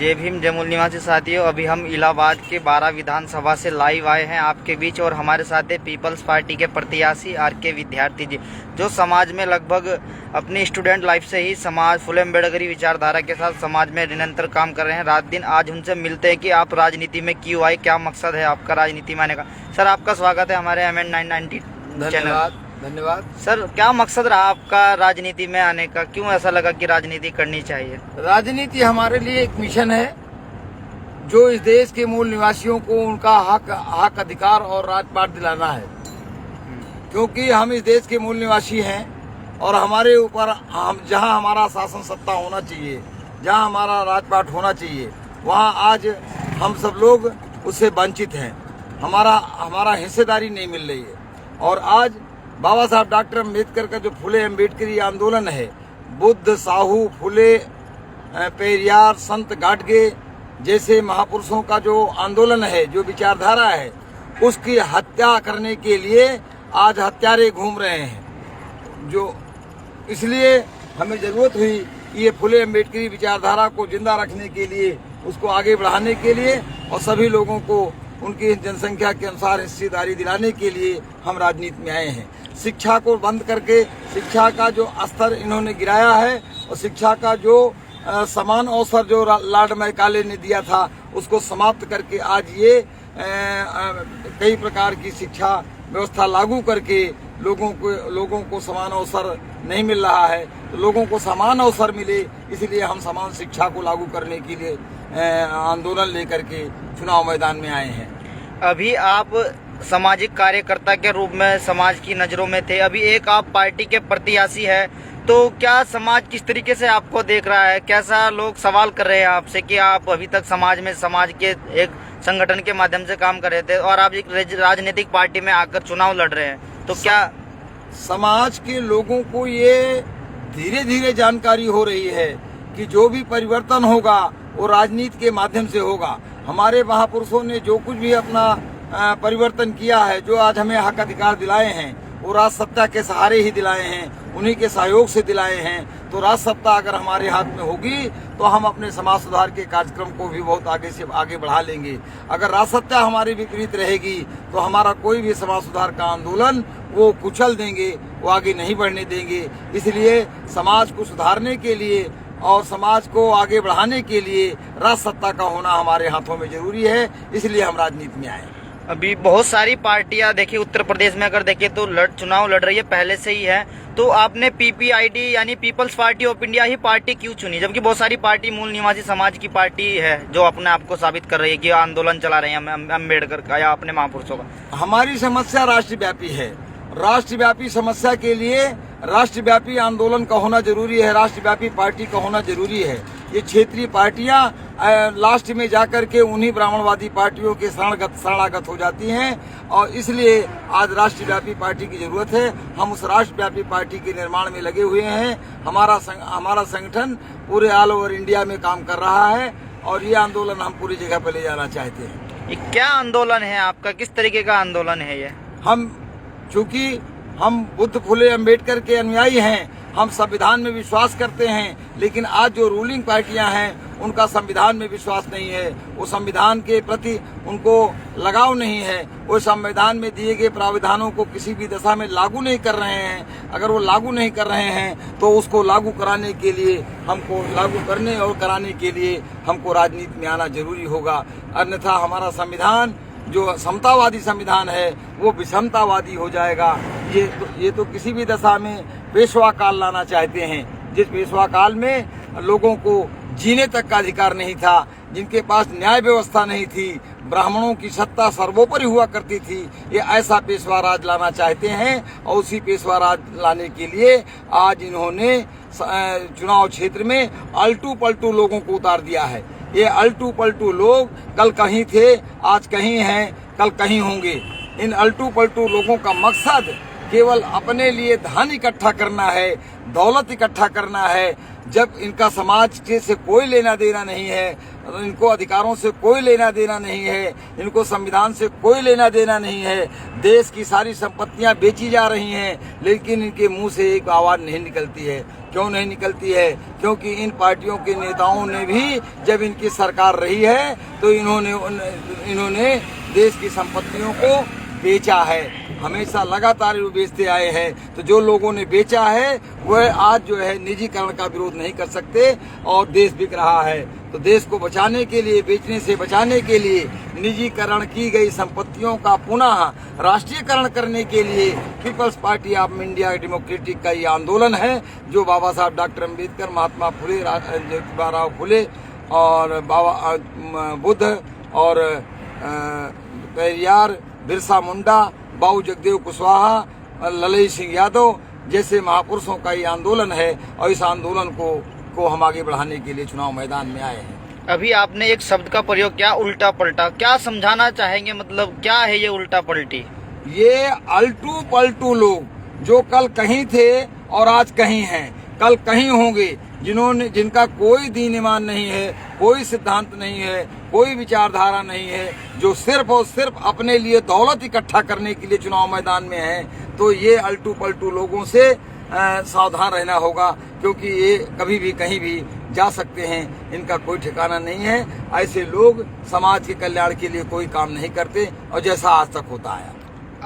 जय भीम जय मूल निवासी साथियों, अभी हम इलाहाबाद के 12 विधानसभा से लाइव आए हैं आपके बीच और हमारे साथ है पीपल्स पार्टी के प्रत्याशी आर.के. विद्यार्थी जी, जो समाज में लगभग अपनी स्टूडेंट लाइफ से ही समाज फुले अम्बेडकरी विचारधारा के साथ समाज में निरंतर काम कर रहे हैं। रात दिन आज उनसे मिलते हैं कि आप राजनीति में क्यों आए, क्या मकसद है आपका राजनीति में आने का। सर, आपका स्वागत है हमारे MN 990 चैनल। धन्यवाद सर, क्या मकसद रहा आपका राजनीति में आने का, क्यों ऐसा लगा कि राजनीति करनी चाहिए? राजनीति हमारे लिए एक मिशन है जो इस देश के मूल निवासियों को उनका हक अधिकार और राजपाट दिलाना है, क्योंकि हम इस देश के मूल निवासी हैं और हमारे ऊपर जहां हमारा शासन सत्ता होना चाहिए, जहां हमारा राजपाट होना चाहिए, वहां आज हम सब लोग उससे वंचित हैं। हमारा हिस्सेदारी नहीं मिल रही है। और आज बाबा साहब डॉक्टर अम्बेडकर का जो फुले अम्बेडकरी आंदोलन है, बुद्ध, साहू, फुले, पेरियार, संत गाडगे जैसे महापुरुषों का जो आंदोलन है, जो विचारधारा है, उसकी हत्या करने के लिए आज हत्यारे घूम रहे हैं। जो इसलिए हमें जरूरत हुई कि ये फुले अम्बेडकरी विचारधारा को जिंदा रखने के लिए, उसको आगे बढ़ाने के लिए और सभी लोगों को उनकी जनसंख्या के अनुसार हिस्सेदारी दिलाने के लिए हम राजनीति में आए हैं। शिक्षा को बंद करके शिक्षा का जो स्तर इन्होंने गिराया है और शिक्षा का जो समान अवसर जो लॉर्ड मैकाले ने दिया था, उसको समाप्त करके आज ये कई प्रकार की शिक्षा व्यवस्था लागू करके लोगों को समान अवसर नहीं मिल रहा है। तो लोगों को समान अवसर मिले, इसलिए हम समान शिक्षा को लागू करने के लिए आंदोलन लेकर के चुनाव मैदान में आए हैं। अभी आप सामाजिक कार्यकर्ता के रूप में समाज की नज़रों में थे, अभी एक आप पार्टी के प्रत्याशी है, तो क्या समाज किस तरीके से आपको देख रहा है? कैसा लोग सवाल कर रहे हैं आपसे कि आप अभी तक समाज के एक संगठन के माध्यम से काम कर रहे थे और आप एक राजनीतिक पार्टी में आकर चुनाव लड़ रहे हैं, तो क्या समाज के लोगों को ये धीरे धीरे जानकारी हो रही है कि जो भी परिवर्तन होगा वो राजनीति के माध्यम से होगा। हमारे महापुरुषों ने जो कुछ भी अपना परिवर्तन किया है, जो आज हमें हक अधिकार दिलाए हैं, वो राज सत्ता के सहारे ही दिलाए हैं, उन्हीं के सहयोग से दिलाए हैं। तो राज सत्ता अगर हमारे हाथ में होगी तो हम अपने समाज सुधार के कार्यक्रम को भी बहुत आगे से आगे बढ़ा लेंगे। अगर राज सत्ता हमारी विपरीत रहेगी तो हमारा कोई भी समाज सुधार का आंदोलन वो कुचल देंगे, वो आगे नहीं बढ़ने देंगे। इसलिए समाज को सुधारने के लिए और समाज को आगे बढ़ाने के लिए राज सत्ता का होना हमारे हाथों में जरूरी है, इसलिए हम राजनीति में आए। अभी बहुत सारी पार्टियां देखिए, उत्तर प्रदेश में अगर देखें तो चुनाव लड़ रही है, पहले से ही है, तो आपने PPID यानी पीपल्स पार्टी ऑफ इंडिया ही पार्टी क्यों चुनी, जबकि बहुत सारी पार्टी मूल निवासी समाज की पार्टी है जो अपने आप को साबित कर रही है कि आंदोलन चला रहे हैं अम्बेडकर का या अपने महापुरुषों का? हमारी समस्या राष्ट्रव्यापी है। राष्ट्रव्यापी समस्या के लिए राष्ट्रव्यापी आंदोलन का होना जरूरी है, राष्ट्रव्यापी पार्टी का होना जरूरी है। ये क्षेत्रीय पार्टियां लास्ट में जाकर के उन्हीं ब्राह्मणवादी पार्टियों के शरणागत हो जाती हैं और इसलिए आज राष्ट्रव्यापी पार्टी की जरूरत है। हम उस राष्ट्रव्यापी पार्टी के निर्माण में लगे हुए हैं। हमारा संगठन पूरे ऑल ओवर इंडिया में काम कर रहा है और ये आंदोलन हम पूरी जगह पर ले जाना चाहते हैं। ये क्या आंदोलन है आपका, किस तरीके का आंदोलन है ये? चूंकि हम बुद्ध फुले अम्बेडकर के अनुयायी हैं, हम संविधान में विश्वास करते हैं, लेकिन आज जो रूलिंग पार्टियां हैं उनका संविधान में विश्वास नहीं है, वो संविधान के प्रति उनको लगाव नहीं है, वो संविधान में दिए गए प्रावधानों को किसी भी दशा में लागू नहीं कर रहे हैं। अगर वो लागू नहीं कर रहे हैं तो उसको लागू कराने के लिए हमको लागू करने और कराने के लिए हमको राजनीति में आना जरूरी होगा। अन्यथा हमारा संविधान जो समतावादी संविधान है वो विषमतावादी हो जाएगा। ये तो किसी भी दशा में पेशवा काल लाना चाहते हैं, जिस पेशवा काल में लोगों को जीने तक का अधिकार नहीं था, जिनके पास न्याय व्यवस्था नहीं थी, ब्राह्मणों की सत्ता सर्वोपरि हुआ करती थी। ये ऐसा पेशवा राज लाना चाहते हैं और उसी पेशवा राज लाने के लिए आज इन्होंने चुनाव क्षेत्र में अल्टू पलटू लोगों को उतार दिया है। ये अल्टू पलटू लोग कल कहीं थे, आज कहीं हैं, कल कहीं होंगे। इन अल्टू पलटू लोगों का मकसद केवल अपने लिए धन इकट्ठा करना है, दौलत इकट्ठा करना है, जब इनका समाज से कोई लेना देना नहीं है, इनको अधिकारों से कोई लेना देना नहीं है, इनको संविधान से कोई लेना देना नहीं है। देश की सारी संपत्तियां बेची जा रही हैं, लेकिन इनके मुंह से एक आवाज नहीं निकलती है। क्यों नहीं निकलती है? क्योंकि इन पार्टियों के नेताओं ने भी जब इनकी सरकार रही है तो इन्होंने देश की संपत्तियों को बेचा है, हमेशा लगातार वो बेचते आए हैं। तो जो लोगों ने बेचा है वह आज जो है निजीकरण का विरोध नहीं कर सकते और देश बिक रहा है। तो देश को बचाने के लिए, बेचने से बचाने के लिए निजीकरण की गई संपत्तियों का पुनः राष्ट्रीयकरण करने के लिए People's Party of India Democratic का ये आंदोलन है, जो बाबा साहब डॉक्टर अम्बेडकर, महात्मा फुले, ज्योतिबा फुले और बाबा बुद्ध और पेरियार, बिरसा मुंडा, बाबू जगदेव कुशवाहा, ललई सिंह यादव जैसे महापुरुषों का ये आंदोलन है और इस आंदोलन को हम आगे बढ़ाने के लिए चुनाव मैदान में आए हैं। अभी आपने एक शब्द का प्रयोग किया, उल्टा पलटा, क्या समझाना चाहेंगे? मतलब क्या है ये उल्टा पलटी? ये अल्टू पलटू लोग जो कल कहीं थे और आज कहीं हैं, कल कहीं होंगे, जिनका कोई दीन ईमान नहीं है, कोई सिद्धांत नहीं है, कोई विचारधारा नहीं है, जो सिर्फ और सिर्फ अपने लिए दौलत इकट्ठा करने के लिए चुनाव मैदान में है। तो ये अल्टू पलटू लोगों से सावधान रहना होगा, क्योंकि ये कभी भी कहीं भी जा सकते हैं, इनका कोई ठिकाना नहीं है। ऐसे लोग समाज के कल्याण के लिए कोई काम नहीं करते और जैसा आज तक होता है।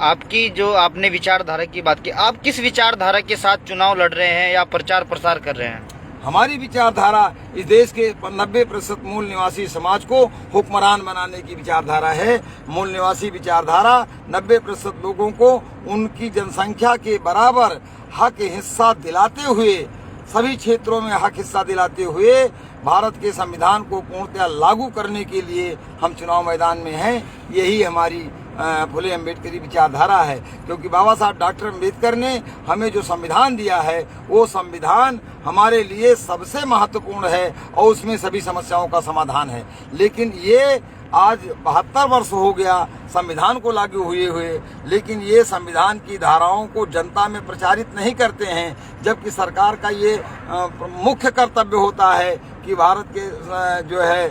आपकी जो आपने विचारधारा की बात की, आप किस विचारधारा के साथ चुनाव लड़ रहे हैं या प्रचार प्रसार कर रहे हैं? हमारी विचारधारा इस देश के 90% मूल निवासी समाज को हुक्मरान बनाने की विचारधारा है। मूल निवासी विचारधारा 90% लोगों को उनकी जनसंख्या के बराबर हक हिस्सा दिलाते हुए, सभी क्षेत्रों में हक हिस्सा दिलाते हुए भारत के संविधान को पूर्णतः लागू करने के लिए हम चुनाव मैदान में हैं। यही हमारी फुले अम्बेडकरी विचारधारा है, क्योंकि बाबा साहब डॉक्टर अम्बेडकर ने हमें जो संविधान दिया है वो संविधान हमारे लिए सबसे महत्वपूर्ण है और उसमें सभी समस्याओं का समाधान है। लेकिन ये आज 72 वर्ष हो गया संविधान को लागू हुए, लेकिन ये संविधान की धाराओं को जनता में प्रचारित नहीं करते हैं, जबकि सरकार का ये मुख्य कर्तव्य होता है कि भारत के जो है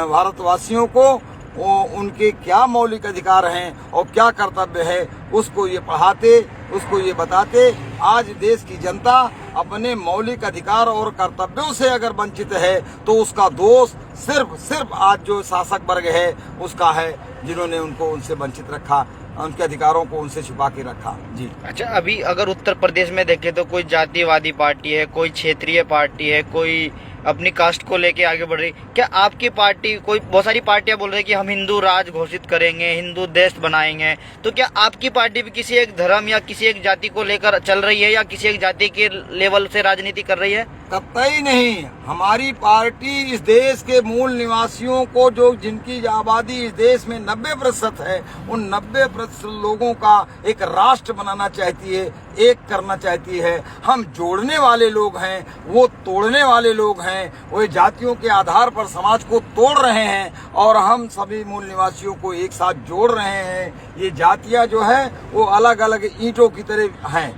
भारतवासियों को उनके क्या मौलिक अधिकार हैं और क्या कर्तव्य है उसको ये पढ़ाते, उसको ये बताते। आज देश की जनता अपने मौलिक अधिकार और कर्तव्यों से अगर वंचित है तो उसका दोष सिर्फ आज जो शासक वर्ग है उसका है, जिन्होंने उनको उनसे वंचित रखा, उनके अधिकारों को उनसे छुपा के रखा। जी अच्छा, अभी अगर उत्तर प्रदेश में देखें तो कोई जातिवादी पार्टी है, कोई क्षेत्रीय पार्टी है, कोई अपनी कास्ट को लेके आगे बढ़ रही। क्या आपकी पार्टी, कोई बहुत सारी पार्टियां बोल रही है कि हम हिंदू राज घोषित करेंगे, हिंदू देश बनाएंगे, तो क्या आपकी पार्टी भी किसी एक धर्म या किसी एक जाति को लेकर चल रही है या किसी एक जाति के लेवल से राजनीति कर रही है? कतई नहीं। हमारी पार्टी इस देश के मूल निवासियों को, जो जिनकी आबादी इस देश में 90% है, उन 90% लोगों का एक राष्ट्र बनाना चाहती है, एक करना चाहती है। हम जोड़ने वाले लोग हैं, वो तोड़ने वाले लोग हैं। वो जातियों के आधार पर समाज को तोड़ रहे हैं और हम सभी मूल निवासियों को एक साथ जोड़ रहे हैं। ये जातियां जो है वो अलग अलग ईंटों की तरह हैं,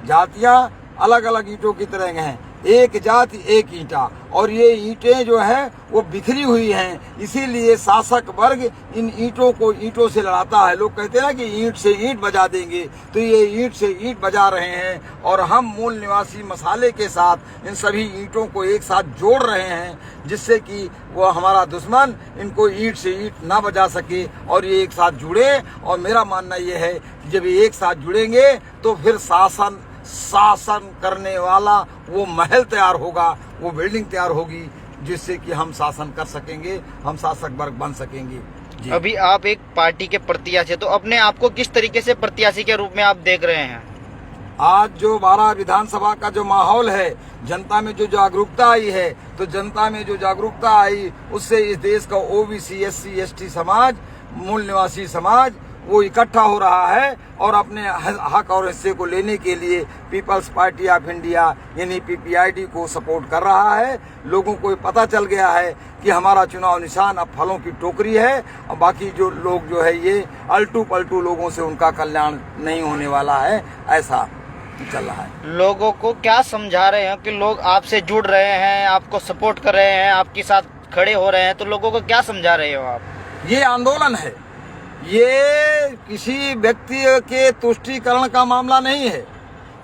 जातियां अलग अलग ईंटों की तरह हैं, एक जाति एक ईंटा, और ये ईंटें जो है वो बिखरी हुई हैं। इसीलिए शासक वर्ग इन ईंटों को ईंटों से लड़ाता है। लोग कहते हैं ना कि ईंट से ईंट बजा देंगे, तो ये ईंट से ईंट बजा रहे हैं और हम मूल निवासी मसाले के साथ इन सभी ईंटों को एक साथ जोड़ रहे हैं, जिससे कि वो हमारा दुश्मन इनको ईंट से ईंट ना बजा सके और ये एक साथ जुड़े। और मेरा मानना ये है कि जब ये एक साथ जुड़ेंगे तो फिर शासन करने वाला वो महल तैयार होगा, वो बिल्डिंग तैयार होगी, जिससे कि हम शासन कर सकेंगे, हम शासक वर्ग बन सकेंगे। जी। अभी आप एक पार्टी के प्रत्याशी, तो अपने आप को किस तरीके से प्रत्याशी के रूप में आप देख रहे हैं? आज जो 12 विधानसभा का जो माहौल है, जनता में जो जागरूकता आई है, तो जनता में जो जागरूकता आई उससे इस देश का ओबीसी, एससी, एसटी समाज, मूल निवासी समाज वो इकट्ठा हो रहा है और अपने हक और हिस्से को लेने के लिए पीपल्स पार्टी ऑफ इंडिया यानी पीपीआईडी को सपोर्ट कर रहा है। लोगों को पता चल गया है कि हमारा चुनाव निशान अब फलों की टोकरी है और बाकी जो लोग जो है ये अल्टू पल्टू लोगों से उनका कल्याण नहीं होने वाला है, ऐसा चल रहा है। लोगों को क्या समझा रहे हैं कि लोग आपसे जुड़ रहे हैं, आपको सपोर्ट कर रहे हैं, आपके साथ खड़े हो रहे हैं, तो लोगों को क्या समझा रहे हो आप? ये आंदोलन है, ये किसी व्यक्ति के तुष्टीकरण का मामला नहीं है,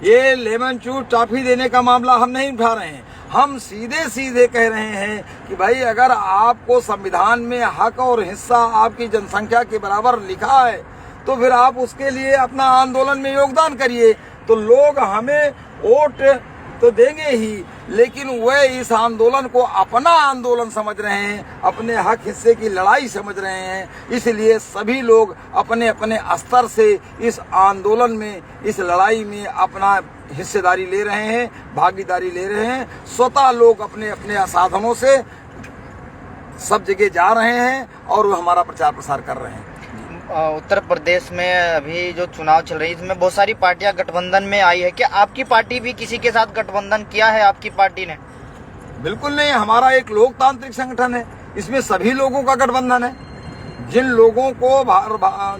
ये लेमन चूट टॉफी देने का मामला हम नहीं उठा रहे हैं। हम सीधे सीधे कह रहे हैं कि भाई अगर आपको संविधान में हक और हिस्सा आपकी जनसंख्या के बराबर लिखा है तो फिर आप उसके लिए अपना आंदोलन में योगदान करिए। तो लोग हमें वोट तो देंगे ही, लेकिन वे इस आंदोलन को अपना आंदोलन समझ रहे हैं, अपने हक हिस्से की लड़ाई समझ रहे हैं। इसलिए सभी लोग अपने अपने स्तर से इस आंदोलन में, इस लड़ाई में अपना हिस्सेदारी ले रहे हैं, भागीदारी ले रहे हैं। स्वतः लोग अपने अपने साधनों से सब जगह जा रहे हैं और वो हमारा प्रचार प्रसार कर रहे हैं। उत्तर प्रदेश में अभी जो चुनाव चल रही है, इसमें बहुत सारी पार्टियां गठबंधन में आई है। क्या आपकी पार्टी भी किसी के साथ गठबंधन किया है? आपकी पार्टी ने? बिल्कुल नहीं, हमारा एक लोकतांत्रिक संगठन है, इसमें सभी लोगों का गठबंधन है। जिन लोगों को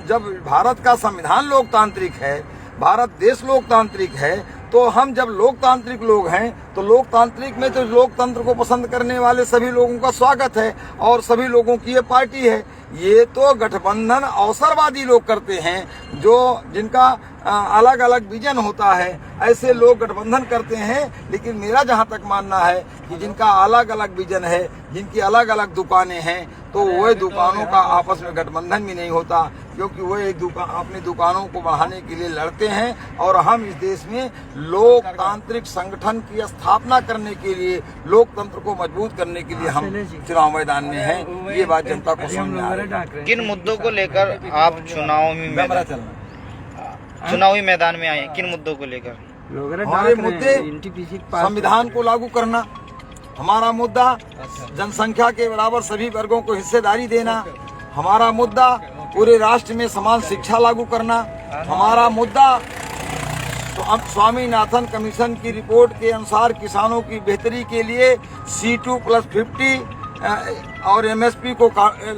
जब भारत का संविधान लोकतांत्रिक है, भारत देश लोकतांत्रिक है, तो हम जब लोकतांत्रिक लोग हैं तो लोकतांत्रिक में तो लोकतंत्र को पसंद करने वाले सभी लोगों का स्वागत है और सभी लोगों की ये पार्टी है। ये तो गठबंधन अवसरवादी लोग करते हैं, जो जिनका अलग अलग विजन होता है, ऐसे लोग गठबंधन करते हैं। लेकिन मेरा जहां तक मानना है कि जिनका अलग अलग विजन है, जिनकी अलग अलग दुकानें हैं, तो वह दुकानों का आपस में गठबंधन भी नहीं होता, क्योंकि वह एक अपनी दुकानों को बढ़ाने के लिए लड़ते हैं। और हम इस देश में लोकतांत्रिक संगठन की स्थापना करने के लिए, लोकतंत्र को मजबूत करने के लिए हम चुनाव मैदान में हैं। ये बात जनता को समझ में आ रही है। किन मुद्दों को लेकर आप चुनावी मैदान में आए हैं? किन मुद्दों को लेकर? हमारे मुद्दे संविधान को लागू करना, हमारा मुद्दा जनसंख्या के बराबर सभी वर्गों को हिस्सेदारी देना, हमारा मुद्दा पूरे राष्ट्र में समान शिक्षा लागू करना, हमारा मुद्दा तो स्वामीनाथन कमीशन की रिपोर्ट के अनुसार किसानों की बेहतरी के लिए C2+50 और MSP को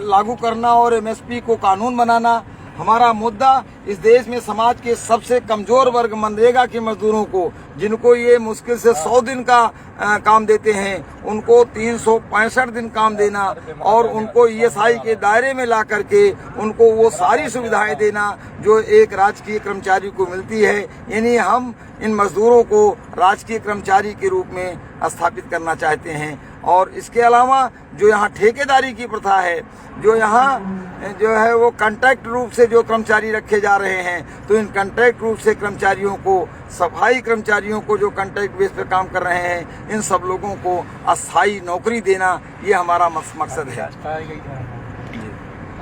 लागू करना और MSP को कानून बनाना। हमारा मुद्दा इस देश में समाज के सबसे कमजोर वर्ग मनरेगा के मजदूरों को, जिनको ये मुश्किल से 100 दिन का काम देते हैं, उनको 365 दिन काम देना और उनको ESI के दायरे में ला करके उनको वो सारी सुविधाएं देना जो एक राजकीय कर्मचारी को मिलती है। यानी हम इन मजदूरों को राजकीय कर्मचारी के रूप में स्थापित करना चाहते हैं। और इसके अलावा जो यहाँ ठेकेदारी की प्रथा है, जो यहाँ जो है वो कॉन्ट्रैक्ट रूप से जो कर्मचारी रखे जा रहे हैं, तो इन कॉन्ट्रैक्ट रूप से कर्मचारियों को, सफाई कर्मचारियों को जो कॉन्ट्रैक्ट बेस पर काम कर रहे हैं, इन सब लोगों को अस्थायी नौकरी देना, ये हमारा मकसद है।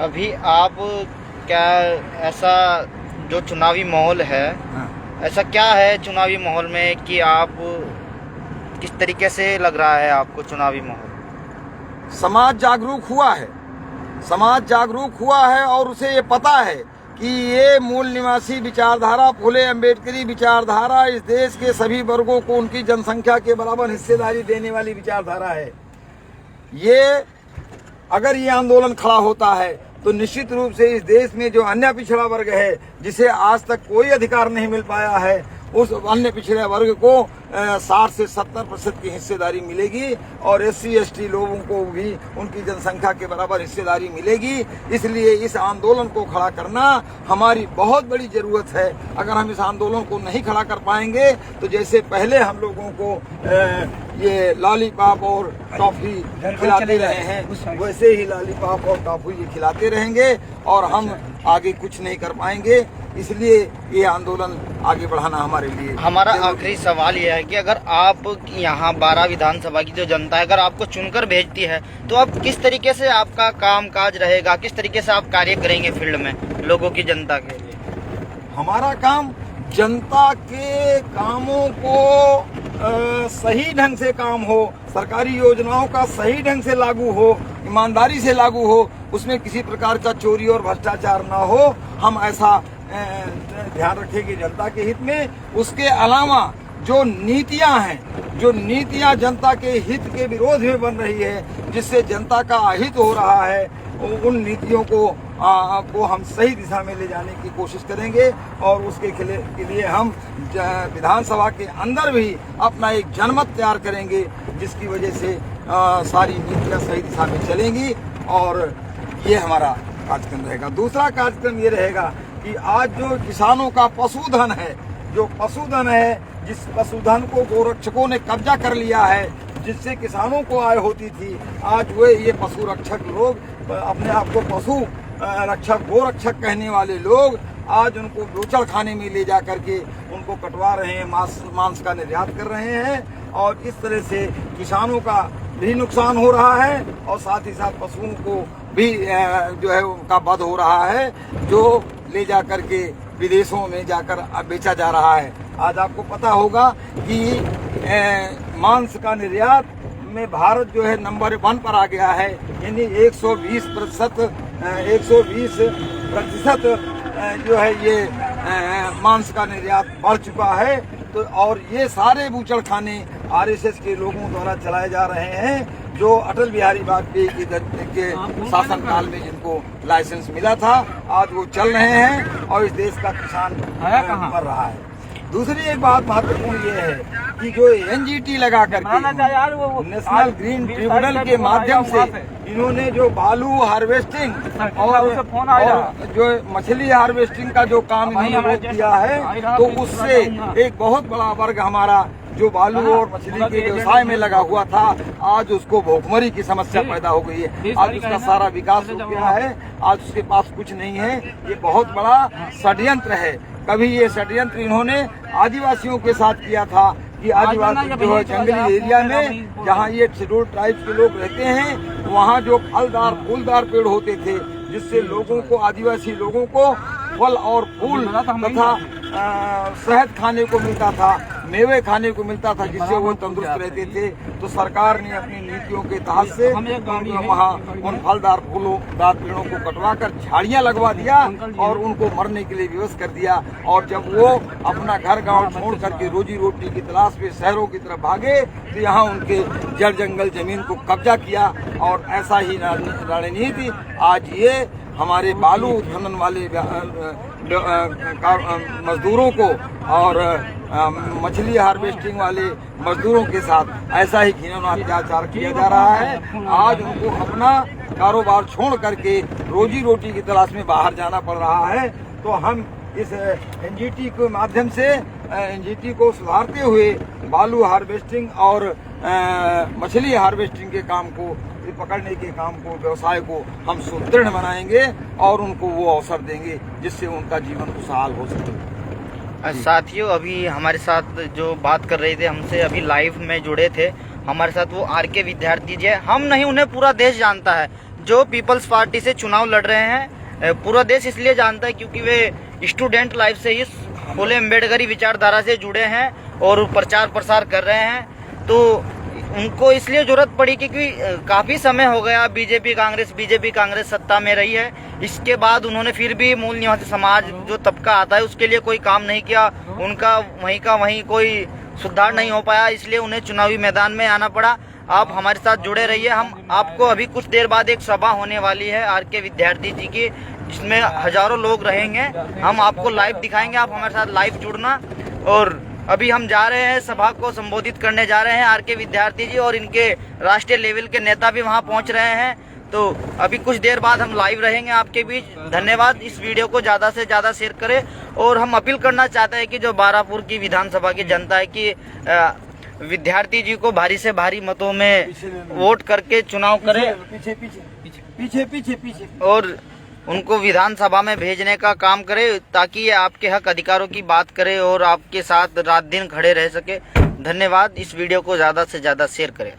अभी आप क्या ऐसा जो चुनावी माहौल है, ऐसा क्या है चुनावी माहौल में कि आप किस तरीके से लग रहा है आपको चुनावी माहौल? समाज जागरूक हुआ है, समाज जागरूक हुआ है और उसे ये पता है कि ये मूल निवासी विचारधारा, फुले अम्बेडकरी विचारधारा इस देश के सभी वर्गों को उनकी जनसंख्या के बराबर हिस्सेदारी देने वाली विचारधारा है। ये अगर ये आंदोलन खड़ा होता है तो निश्चित रूप से इस देश में जो अन्य पिछड़ा वर्ग है, जिसे आज तक कोई अधिकार नहीं मिल पाया है, उस अन्य पिछड़े वर्ग को 60 से 70% की हिस्सेदारी मिलेगी और SC/ST लोगों को भी उनकी जनसंख्या के बराबर हिस्सेदारी मिलेगी। इसलिए इस आंदोलन को खड़ा करना हमारी बहुत बड़ी जरूरत है। अगर हम इस आंदोलन को नहीं खड़ा कर पाएंगे तो जैसे पहले हम लोगों को ये लॉलीपॉप और टॉफी खिलाते रहे हैं, वैसे ही लॉलीपॉप और टॉफी ये खिलाते रहेंगे और हम आगे कुछ नहीं कर पाएंगे। इसलिए ये आंदोलन आगे बढ़ाना हमारे लिए। हमारा आखिरी सवाल यह है कि अगर आप यहाँ 12 विधानसभा की जो जनता है, अगर आपको चुनकर भेजती है, तो आप किस तरीके से आपका काम काज रहेगा, किस तरीके से आप कार्य करेंगे फील्ड में लोगों की, जनता के लिए? हमारा काम जनता के कामों को सही ढंग से काम हो, सरकारी योजनाओं का सही ढंग से लागू हो, ईमानदारी से लागू हो, उसमें किसी प्रकार का चोरी और भ्रष्टाचार ना हो, हम ऐसा ध्यान रखेंगे जनता के हित में। उसके अलावा जो नीतियां हैं, जो नीतियां जनता के हित के विरोध में बन रही है, जिससे जनता का अहित हो रहा है, उन नीतियों को हम सही दिशा में ले जाने की कोशिश करेंगे और उसके के लिए हम विधानसभा के अंदर भी अपना एक जनमत तैयार करेंगे, जिसकी वजह से सारी नीतियाँ सही दिशा में चलेंगी और ये हमारा कार्यक्रम रहेगा। दूसरा कार्यक्रम ये रहेगा कि आज जो किसानों का पशुधन है, जो पशुधन है, जिस पशुधन को गोरक्षकों ने कब्जा कर लिया है, जिससे किसानों को आय होती थी, आज वे ये पशु रक्षक लोग, अपने आप को पशु रक्षक गोरक्षक कहने वाले लोग, आज उनको बोचड़ खाने में ले जा करके उनको कटवा रहे हैं, मांस का निर्यात कर रहे हैं और इस तरह से किसानों का भी नुकसान हो रहा है और साथ ही साथ पशुओं को भी जो है उनका वध हो रहा है, जो ले जा करके विदेशों में जाकर बेचा जा रहा है। आज आपको पता होगा कि मांस का निर्यात में भारत जो है नंबर 1 पर आ गया है, यानी 120% जो है ये मांस का निर्यात बढ़ चुका है। तो और ये सारे बूचड़खाने आरएसएस के लोगों द्वारा चलाए जा रहे हैं, जो अटल बिहारी वाजपेयी के शासनकाल में जिनको लाइसेंस मिला था, आज वो चल रहे हैं और इस देश का किसान मर रहा है। दूसरी एक बात महत्वपूर्ण ये है कि जो एनजीटी लगा करके नेशनल ग्रीन ट्रिब्यूनल के माध्यम से इन्होंने जो बालू हार्वेस्टिंग और जो मछली हार्वेस्टिंग का जो काम इन्होंने रोक दिया है, तो उससे एक बहुत बड़ा वर्ग हमारा जो बालू और मछली के व्यवसाय में लगा हुआ था, आज उसको भूखमरी की समस्या पैदा हो गई है। आज उसका सारा विकास हो गया है, आज उसके पास कुछ नहीं है। ये बहुत बड़ा षड्यंत्र है। कभी ये षड्यंत्र इन्होंने आदिवासियों के साथ किया था कि आदिवासी जो है जंगली एरिया में जहाँ ये शेड्यूल्ड ट्राइब्स के लोग रहते हैं, वहाँ जो फलदार फूलदार पेड़ होते थे, जिससे लोगों को, आदिवासी लोगों को फल और फूल तथा शहद खाने को मिलता था, मेवे खाने को मिलता था, जिससे वो तंदुरुस्त रहते थे। तो सरकार ने अपनी नीतियों के तहत से वहाँ उन फलदार फूलोदार पेड़ों को कटवाकर झाड़ियाँ लगवा दिया और उनको मरने के लिए विवश कर दिया। और जब वो अपना घर गांव छोड़ करके रोजी रोटी की तलाश में शहरों की तरफ भागे, तो यहाँ उनके जड़ जंगल जमीन को कब्जा किया। और ऐसा ही रणनीति आज ये हमारे बालू उत्खनन वाले मजदूरों को और मछली हार्वेस्टिंग वाले मजदूरों के साथ ऐसा ही घिनौना अत्याचार किया जा रहा है। आज उनको अपना कारोबार छोड़ करके रोजी रोटी की तलाश में बाहर जाना पड़ रहा है। तो हम इस एनजीटी के माध्यम से एनजीटी को सुधारते हुए बालू हार्वेस्टिंग और मछली हार्वेस्टिंग के काम को, पकड़ने के काम को, व्यवसाय को हम सुदृढ़ बनाएंगे और उनको वो अवसर देंगे जिससे उनका जीवन खुशहाल हो सके। साथियों, अभी हमारे साथ जो बात कर रहे थे, हमसे अभी लाइव में जुड़े थे हमारे साथ, वो आरके विद्यार्थी जी है। हम नहीं, उन्हें पूरा देश जानता है। जो पीपल्स पार्टी से चुनाव लड़ रहे हैं, पूरा देश इसलिए जानता है क्योंकि वे स्टूडेंट लाइफ से इस फुले अम्बेडकरी विचारधारा से जुड़े हैं और प्रचार प्रसार कर रहे हैं। तो उनको इसलिए जरूरत पड़ी क्योंकि काफी समय हो गया बीजेपी कांग्रेस सत्ता में रही है। इसके बाद उन्होंने फिर भी मूल निवासी समाज जो तबका आता है उसके लिए कोई काम नहीं किया। उनका वहीं का वहीं कोई सुधार नहीं हो पाया, इसलिए उन्हें चुनावी मैदान में आना पड़ा। आप हमारे साथ जुड़े रहिए। हम आपको अभी कुछ देर बाद एक सभा होने वाली है आरके विद्यार्थी जी की, जिसमें हजारों लोग रहेंगे। हम आपको लाइव दिखाएंगे, आप हमारे साथ लाइव जुड़ना। और अभी हम जा रहे हैं, सभा को संबोधित करने जा रहे हैं आरके विद्यार्थी जी, और इनके राष्ट्रीय लेवल के नेता भी वहां पहुंच रहे हैं। तो अभी कुछ देर बाद हम लाइव रहेंगे आपके बीच। धन्यवाद। इस वीडियो को ज़्यादा से ज़्यादा शेयर करें। और हम अपील करना चाहते हैं कि जो बारापुर की विधानसभा की जनता है कि विद्यार्थी जी को भारी से भारी मतों में वोट करके चुनाव करें, पीछे और उनको विधानसभा में भेजने का काम करे, ताकि ये आपके हक अधिकारों की बात करे और आपके साथ रात दिन खड़े रह सके। धन्यवाद। इस वीडियो को ज़्यादा से ज़्यादा शेयर करें।